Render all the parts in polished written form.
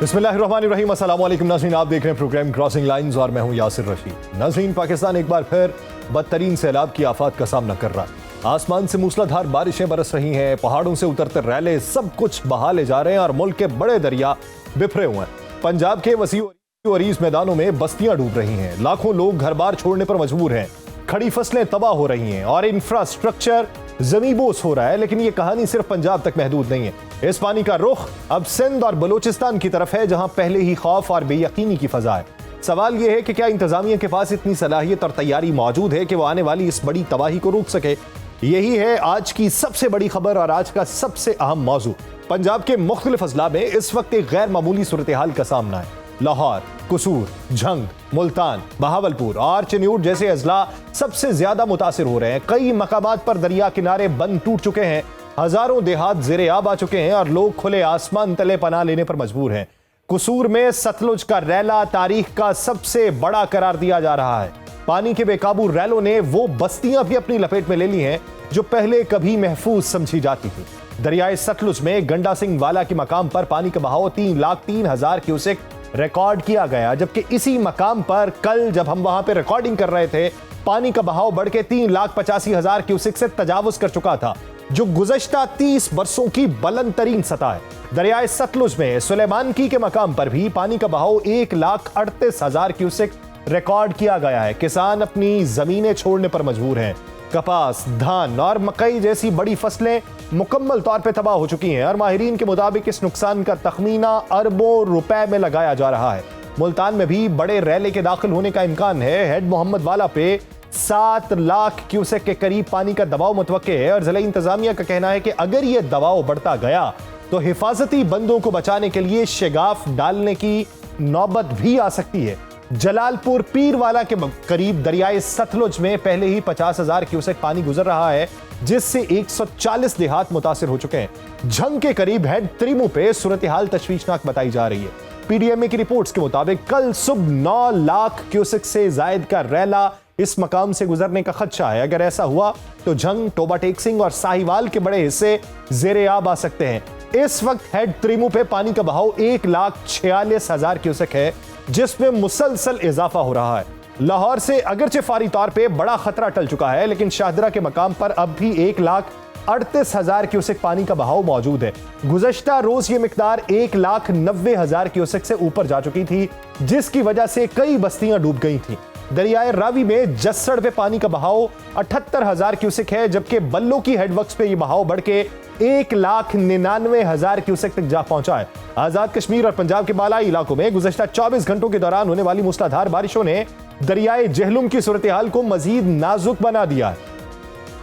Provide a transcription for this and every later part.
बिस्मिल्लाहिर्रहमानिर्रहीम, अस्सलाम वालेकुम नाज़रीन, आप देख रहे हैं प्रोग्राम क्रॉसिंग लाइंस और मैं हूं यासिर रशीद। नाज़रीन, पाकिस्तान एक बार फिर बदतरीन सैलाब की आफत का सामना कर रहा है। आसमान से मूसलाधार बारिशें बरस रही हैं, पहाड़ों से उतरते रैले सब कुछ बहा ले जा रहे हैं और मुल्क के बड़े दरिया बिफरे हुए हैं। पंजाब के वसी और अरीज मैदानों में बस्तियां डूब रही हैं, लाखों लोग घर बार छोड़ने पर मजबूर हैं, खड़ी फसलें तबाह हो रही हैं और इंफ्रास्ट्रक्चर जमीबोस हो रहा है। लेकिन ये कहानी सिर्फ पंजाब तक महदूद नहीं है। इस पानी का रुख अब सिंध और बलूचिस्तान की तरफ है, जहां पहले ही खौफ और बेयकीनी की फजा है। सवाल यह है कि क्या इंतजामिया के पास इतनी सलाहियत और तैयारी मौजूद है कि वो आने वाली इस बड़ी तबाही को रोक सके। यही है आज की सबसे बड़ी खबर और आज का सबसे अहम मौजू। पंजाब के मुख्तलिफ अजला में इस वक्त एक गैर मामूली सूरत हाल का सामना है। लाहौर, कसूर, झंग, मुल्तान, बहावलपुर और चिन्यूट जैसे अजला सबसे ज्यादा मुतासिर हो रहे हैं। कई मकामात पर दरिया किनारे बंद टूट चुके हैं, हजारों देहात ज़ेरे आब आ चुके हैं और लोग खुले आसमान तले पनाह लेने पर मजबूर हैं। कसूर में सतलुज का रैला तारीख का सबसे बड़ा करार दिया जा रहा है। पानी के बेकाबू रैलों ने वो बस्तियां भी अपनी लपेट में ले ली हैं जो पहले कभी महफूज समझी जाती थी। दरियाए सतलुज में गंडा सिंह वाला के मकाम पर पानी का बहाव 3,03,000 क्यूसेक रिकॉर्ड किया गया, जबकि इसी मकाम पर कल जब हम वहां पर रिकॉर्डिंग कर रहे थे पानी का बहाव बढ़ के 3,85,000 क्यूसेक से तजावुज कर चुका था, जो गुज़श्ता 30 वर्षों की बुलंद तरीन सतह है। दरियाए सतलुज में सुलेमानकी के मकाम पर भी पानी का बहाव 1,38,000 क्यूसेक रिकॉर्ड किया गया है। किसान अपनी जमीनें छोड़ने पर मजबूर हैं। कपास, धान और मकई जैसी बड़ी फसलें मुकम्मल तौर पर तबाह हो चुकी हैं और माहिरीन के मुताबिक इस नुकसान का तखमीना अरबों रुपए में लगाया जा रहा है। मुल्तान में भी बड़े रैले के दाखिल होने का इम्कान है। हेड मोहम्मद वाला पे 7 लाख क्यूसेक के करीब पानी का दबाव मुतवक्के है और जिला इंतजामिया का कहना है कि अगर यह दबाव बढ़ता गया तो हिफाजती बंदों को बचाने के लिए शिगाफ डालने की नौबत भी आ सकती है। जलालपुर पीरवाला के करीब दरियाए सतलुज में पहले ही 50,000 क्यूसेक पानी गुजर रहा है, जिससे 140 देहात मुतासिर हो चुके हैं। झंग के करीब हेड त्रिमू पे सूरत हाल तशवीशनाक बताई जा रही है। पीडीएमए की रिपोर्ट्स के मुताबिक कल सुबह 9 लाख क्यूसेक से जायद का रैला इस मकाम से गुजरने का खदशा है। अगर ऐसा हुआ तो झंग, टोबा टेक सिंह और साहिवाल के बड़े हिस्से ज़ेरे आब आ सकते हैं। इस वक्त हेड त्रिमू पे पानी का बहाव 1,46,000 क्यूसेक है, जिसमें मुसलसल इजाफा हो रहा है। लाहौर से अगरचे फारी तौर पे बड़ा खतरा टल चुका है, लेकिन शाहदरा के मकाम पर अब भी 1,38,000 क्यूसेक पानी का बहाव मौजूद है। गुज़श्ता रोज ये मिकदार 1,90,000 क्यूसेक से ऊपर जा चुकी थी, जिसकी वजह से कई बस्तियां डूब गई थी। दरियाए रावी में जस्सड़ पे पानी का बहाव 78,000 क्यूसेक है, जबकि बल्लो की हेडवर्क्स पे ये बहाव बढ़ के 1,99,000 क्यूसेक तक जा पहुंचा है। आजाद कश्मीर और पंजाब के बालाई इलाकों में गुज़श्ता 24 घंटों के दौरान होने वाली मूसलाधार बारिशों ने दरियाए जहलुम की सूरत हाल को मजीद नाजुक बना दिया है।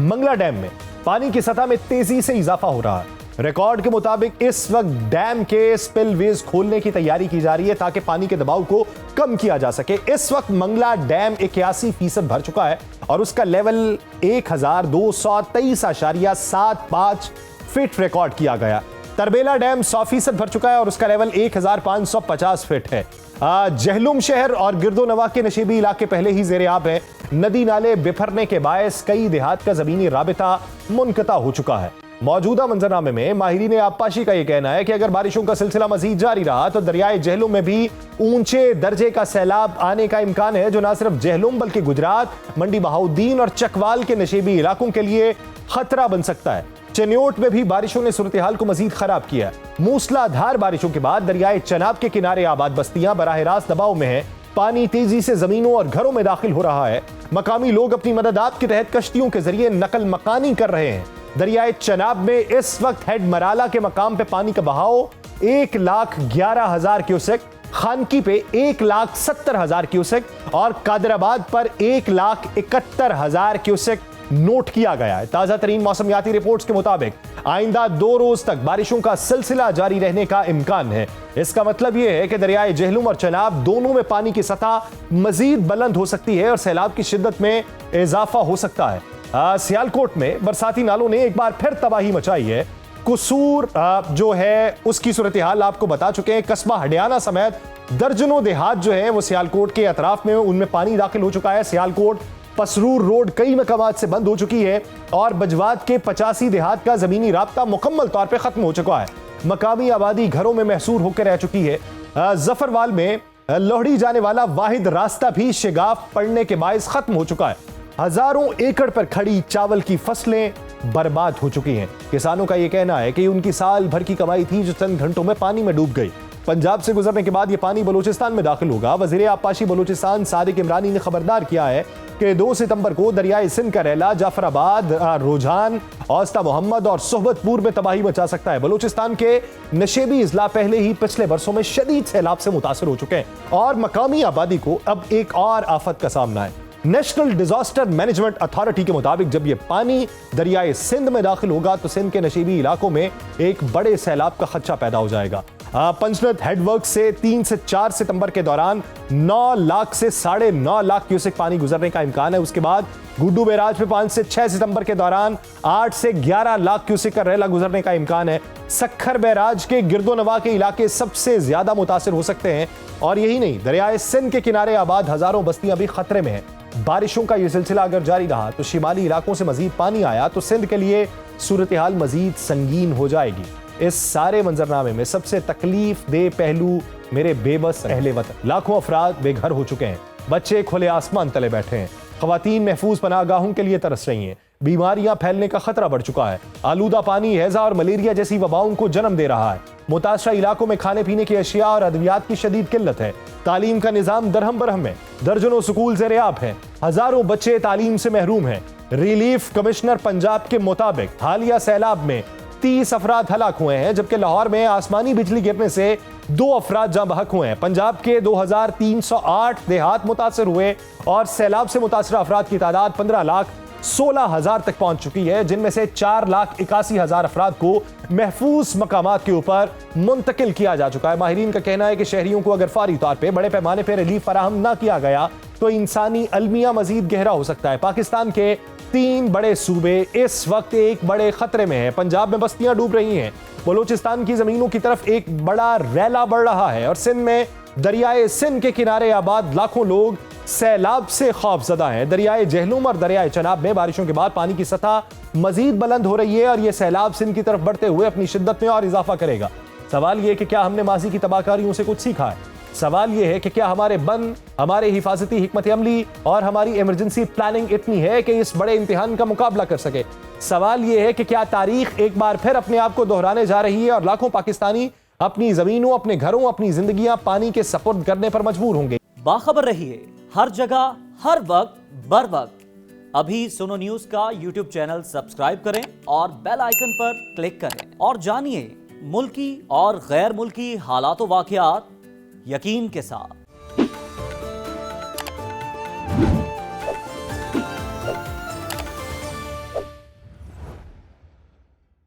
मंगला डैम में पानी की सतह में तेजी से इजाफा हो रहा है। रिकॉर्ड के मुताबिक इस वक्त डैम के स्पिलवेज खोलने की तैयारी की जा रही है ताकि पानी के दबाव को कम किया जा सके। इस वक्त मंगला डैम 81% भर चुका है और उसका लेवल 1,223.75 फीट रिकॉर्ड किया गया। तरबेला डैम 100% भर चुका है और उसका लेवल 1,550 फीट है। जहलुम शहर और गिरदोनवा के नशीबी इलाके पहले ही ज़ेरे आब है। नदी नाले बिफरने के बायस कई देहात का जमीनी राबिता मुनक़ता हो चुका है। मौजूदा मंजरनामे में माहिरीन आबपाशी का यह कहना है कि अगर बारिशों का सिलसिला मजीद जारी रहा तो दरियाए जहलुम में भी ऊंचे दर्जे का सैलाब आने का इम्कान है, जो न सिर्फ जहलुम बल्कि गुजरात, मंडी बहाउद्दीन और चकवाल के नशीबी इलाकों के लिए खतरा बन सकता है। चिन्यूट में भी बारिशों ने सूरत हाल को मजीद खराब किया। मूसलाधार बारिशों के बाद दरियाए चनाब के किनारे आबाद बस्तियां बराह रास्त दबाव में है। पानी तेजी से जमीनों और घरों में दाखिल हो रहा है। मकामी लोग अपनी मददात के तहत कश्तियों के जरिए नकल मकानी कर रहे हैं। दरियाए चनाब में इस वक्त हेड मराला के मकाम पे पानी का बहाव 1,11,000 क्यूसेक, खानकी पे 1,70,000 क्यूसेक और कादराबाद पर 1,71,000 क्यूसेक नोट किया गया है। ताजा तरीन मौसमियाती रिपोर्ट्स के मुताबिक आइंदा 2 रोज तक बारिशों का सिलसिला जारी रहने का इम्कान है। इसका मतलब यह है कि दरियाए जहलुम और चनाब दोनों में पानी की सतह मजीद बुलंद हो सकती है और सैलाब की शिद्दत में इजाफा हो सकता है। सियालकोट में बरसाती नालों ने एक बार फिर तबाही मचाई है। कसूर जो है उसकी सूरत हाल आपको बता चुके हैं। कस्बा हडियाना समेत दर्जनों देहात जो है वो सियालकोट के अतराफ में उनमें पानी दाखिल हो चुका है। सियालकोट पसरूर रोड कई मकामात से बंद हो चुकी है और बजवात के 85 देहात का जमीनी राब्ता मुकम्मल तौर पर खत्म हो चुका है। मकामी आबादी घरों में महसूर होकर रह चुकी है। जफरवाल में लोहड़ी जाने वाला वाहिद रास्ता भी शिगाफ पड़ने के बायस खत्म हो चुका है। हजारों एकड़ पर खड़ी चावल की फसलें बर्बाद हो चुकी हैं। किसानों का यह कहना है कि उनकी साल भर की कमाई थी जो चंद घंटों में पानी में डूब गई। पंजाब से गुजरने के बाद यह पानी बलूचिस्तान में दाखिल होगा। वजीर आबपाशी बलूचिस्तान सादिक इमरानी ने खबरदार किया है कि 2 सितंबर को दरियाए सिंध का रैला जाफराबाद, रोजान, औस्ता मोहम्मद और सोहबतपुर में तबाही मचा सकता है। बलूचिस्तान के नशेबी इजला पहले ही पिछले बरसों में शदीद सैलाब से मुतासर हो चुके हैं और मकामी आबादी को अब एक और आफत का सामना है। नेशनल डिजास्टर मैनेजमेंट अथॉरिटी के मुताबिक जब यह पानी दरियाए सिंध में दाखिल होगा तो सिंध के नशेबी इलाकों में एक बड़े सैलाब का खदशा पैदा हो जाएगा। पंचनद हेडवर्क से 3 से 4 सितंबर के दौरान 9 लाख से 9.5 लाख क्यूसेक पानी गुजरने का इम्कान है। उसके बाद गुड्डू बैराज पे 5 से 6 सितंबर के दौरान 8 से 11 लाख क्यूसेक का रैला गुजरने का इम्कान है। सखर बैराज के गिरदोनवा के इलाके सबसे ज्यादा मुतासिर हो सकते हैं और यही नहीं, दरियाए सिंध के किनारे आबाद हजारों बस्तियां भी खतरे में हैं। बारिशों का यह सिलसिला अगर जारी रहा तो शिमाली इलाकों से मजीद पानी आया तो सिंध के लिए सूरत हाल मजीद संगीन हो जाएगी। इस सारे मंजरनामे में सबसे तकलीफ दे पहलू मेरे बेबस अहले वतन। लाखों अफराद बेघर हो चुके हैं, बच्चे खुले आसमान तले बैठे हैं, खवातीन महफूज पनाहगाहों के लिए तरस रही हैं, बीमारियां फैलने का खतरा बढ़ चुका है, आलूदा पानी हैजा और मलेरिया जैसी वबाओं को जन्म दे रहा है, मुतासरा इलाकों में खाने पीने की अशिया और अद्वियात की शदीद किल्लत है, तालीम का निजाम दरहम बरहम है, दर्जनों स्कूल ज़ेर-ए-आब हैं, हजारों बच्चे तालीम से महरूम हैं। रिलीफ कमिश्नर पंजाब के मुताबिक हालिया सैलाब में 30 अफराद हलाक हुए हैं जबकि लाहौर में आसमानी बिजली गिरने से 2 अफराद जाँ बहक हुए हैं। पंजाब के 2308 देहात मुतासर हुए और सैलाब से मुतासर अफराद की तादाद 15,16,000 तक पहुंच चुकी है, जिनमें से 4,81,000 अफराद को महफूज मकामात के ऊपर मुंतकिल किया जा चुका है। माहिरीन का कहना है कि शहरियों को अगर फौरी तौर पर बड़े पैमाने पर रिलीफ फराहम न किया गया तो इंसानी अलमिया मजीद गहरा हो सकता है। पाकिस्तान के 3 बड़े सूबे इस वक्त एक बड़े खतरे में हैं। पंजाब में बस्तियां डूब रही हैं, बलूचिस्तान की जमीनों की तरफ एक बड़ा रैला बढ़ रहा है और सिंध में दरियाए सिंध के किनारे आबाद लाखों लोग सैलाब से खौफजदा हैं। दरियाए जहलुम और दरियाए चनाब में बारिशों के बाद पानी की सतह मजीद बुलंद हो रही है और यह सैलाब सिंध की तरफ बढ़ते हुए अपनी शिद्दत में और इजाफा करेगा। सवाल यह कि क्या हमने माजी की तबाहकारियों से कुछ सीखा है? सवाल यह है कि क्या हमारे बन, हमारे हिफाजती हिकमत अमली और हमारी इमरजेंसी प्लानिंग इतनी है कि इस बड़े इम्तिहान का मुकाबला कर सके? सवाल यह है कि क्या तारीख एक बार फिर अपने आप को दोहराने जा रही है और लाखों पाकिस्तानी अपनी जमीनों, अपने घरों, अपनी जिंदगियां पानी के सपुर्द करने पर मजबूर होंगे? बाखबर रहिए हर जगह, हर वक्त, बर वक्त। अभी सुनो न्यूज का यूट्यूब चैनल सब्सक्राइब करें और बेल आइकन पर क्लिक करें और जानिए मुल्की और गैर मुल्की हालात व वाक़यात यकीन के साथ।